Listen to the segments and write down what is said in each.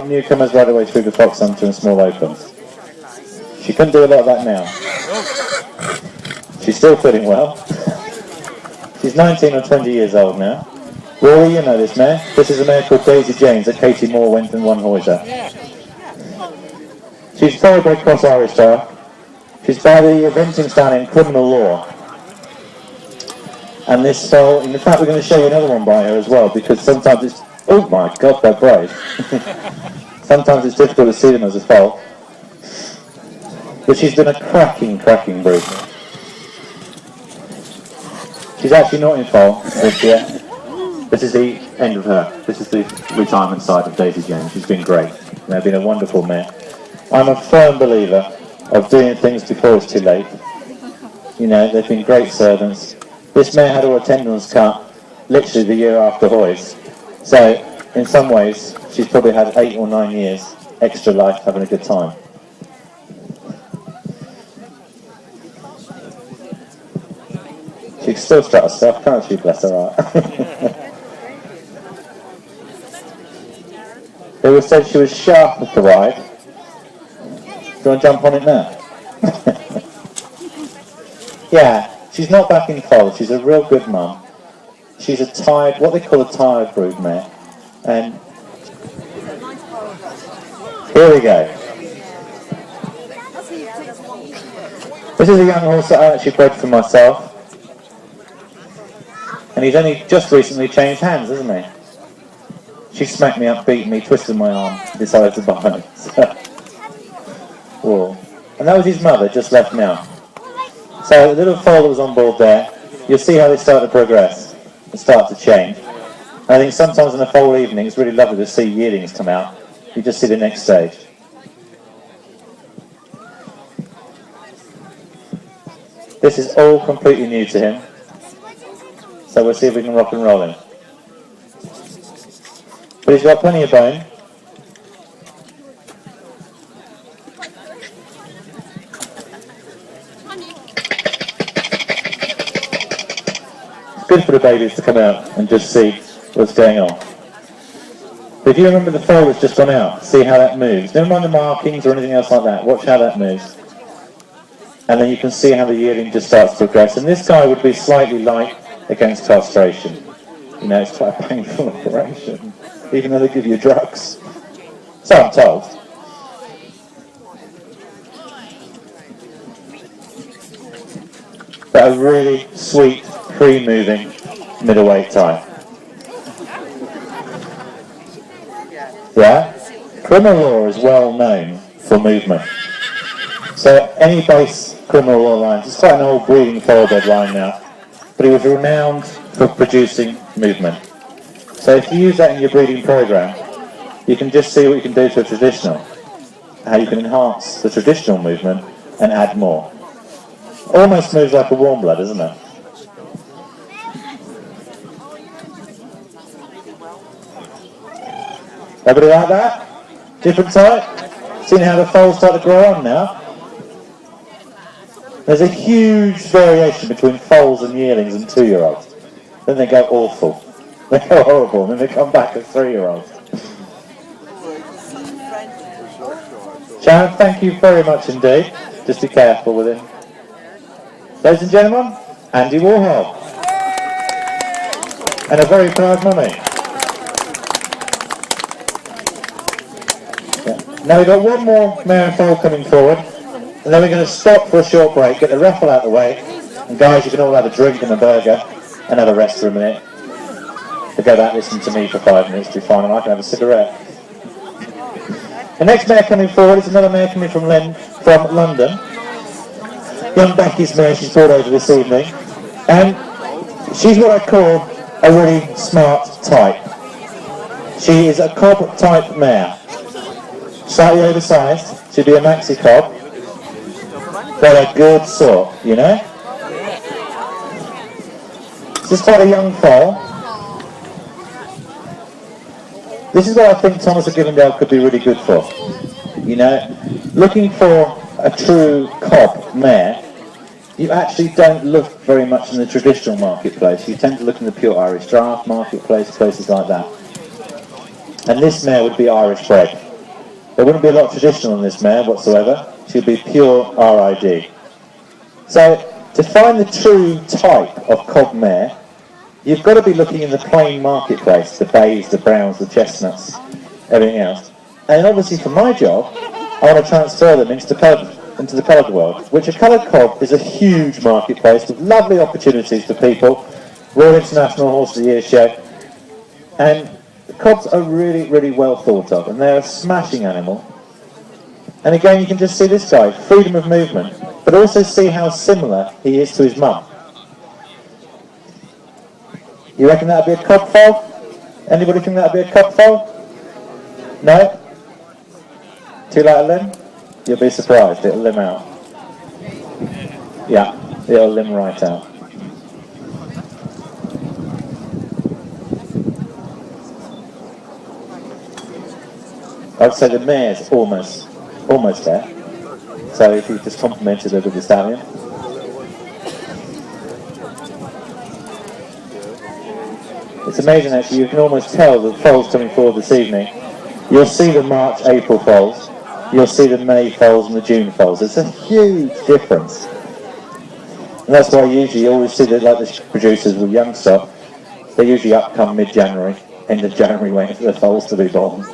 Newcomers right away through the fox hunter and small opens. She couldn't do a lot of that now. She's still fitting well. She's 19 or 20 years old now. Rory, you know this mare. This is a mare called Daisy James that Katie Moore went and won Hoyser. She's thoroughbred cross Irish style. She's by the eventing stallion Criminal Law. And this foal, in fact we're going to show you another one by her as well, because sometimes it's, oh my god, they're brave. Sometimes it's difficult to see them as a foal. But she's been a cracking breed. She's actually not in foal yet. This is the end of her. This is the retirement side of Daisy James. She's been great. They've been a wonderful mare. I'm a firm believer of doing things before it's too late. You know, they've been great servants. This mare had her tendons cut literally the year after Hoy's. So, in some ways, she's probably had 8 or 9 years extra life having a good time. She can still strut herself, can't she, bless her heart? They were said she was sharp at the ride. Do you want to jump on it now? Yeah, she's not back in foal. She's a real good mum. She's a tired, what they call a tired brood mare. And here we go. This is a young horse that I actually bred for myself. And he's only just recently changed hands, hasn't he? She smacked me up, beat me, twisted my arm, decided to buy it. Whoa. And that was his mother, just left now. So the little foal that was on board there, you'll see how they start to progress and start to change. And I think sometimes in a foal evening, it's really lovely to see yearlings come out. You just see the next stage. This is all completely new to him. So we'll see if we can rock and roll him. But he's got plenty of bone. It's good for the babies to come out and just see what's going on. But if you remember the foal that's just gone out, see how that moves. Never mind the markings or anything else like that. Watch how that moves. And then you can see how the yearling just starts to progress. And this guy would be slightly light against castration. You know, it's quite a painful operation, even though they give you drugs. So I'm told. But a really sweet, free-moving middleweight type. Yeah? Criminal Law is well known for movement. So any base Criminal Law lines, it's quite an old breeding thoroughbred line now, but he was renowned for producing movement. So if you use that in your breeding program, you can just see what you can do to a traditional, how you can enhance the traditional movement and add more. Almost moves like a warm blood, isn't it? Everybody like that? Different type? Seeing how the foals start to grow on now? There's a huge variation between foals and yearlings and 2-year-olds. Then they go awful. They go horrible, and then they come back as 3-year-olds. Sharon, thank you very much indeed. Just be careful with him. Ladies and gentlemen, Andy Warhol. And a very proud mummy. Yeah. Now we've got one more mare and foal coming forward. And then we're going to stop for a short break, get the raffle out of the way, and guys, you can all have a drink and a burger, and have a rest for a minute. To go back listen to me for 5 minutes, to be fine, and I can have a cigarette. The next mare coming forward is another mare coming from London. Young Becky's mare she's brought over this evening, and she's what I call a really smart type. She is a cob type mare, slightly oversized. She'd be a maxi cob. But a good sort, you know? This is quite a young foal. This is what I think Thomas of Givendale could be really good for. You know, looking for a true cob mare, you actually don't look very much in the traditional marketplace. You tend to look in the pure Irish draft marketplace, places like that. And this mare would be Irish bred. There wouldn't be a lot of tradition on this mare whatsoever. She'd be pure RID. So, to find the true type of cob mare, you've got to be looking in the plain marketplace, the bays, the browns, the chestnuts, everything else. And obviously for my job, I want to transfer them into the coloured world, which a coloured cob is a huge marketplace with lovely opportunities for people. Royal International Horse of the Year show. And the cobs are really, really well thought of, and they're a smashing animal. And again, you can just see this guy, freedom of movement, but also see how similar he is to his mum. You reckon that would be a cob foal? Anybody think that would be a cob foal? No? Too light a limb? You'll be surprised, it'll limb out. Yeah, it'll limb right out. I'd say the mare's almost there. So if you just complimented her with the stallion. It's amazing actually, you can almost tell the foals coming forward this evening. You'll see the March, April foals, you'll see the May foals and the June foals. It's a huge difference. And that's why usually you always see that, like the producers with young stock, they usually up come mid-January, end of January waiting for the foals to be born.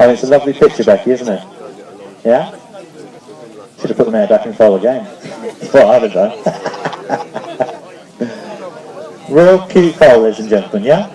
And it's a lovely picture, Becky, isn't it? Yeah? Should have put the mare back in foal again. That's what I'd have done. Real cute foal, ladies and gentlemen, yeah?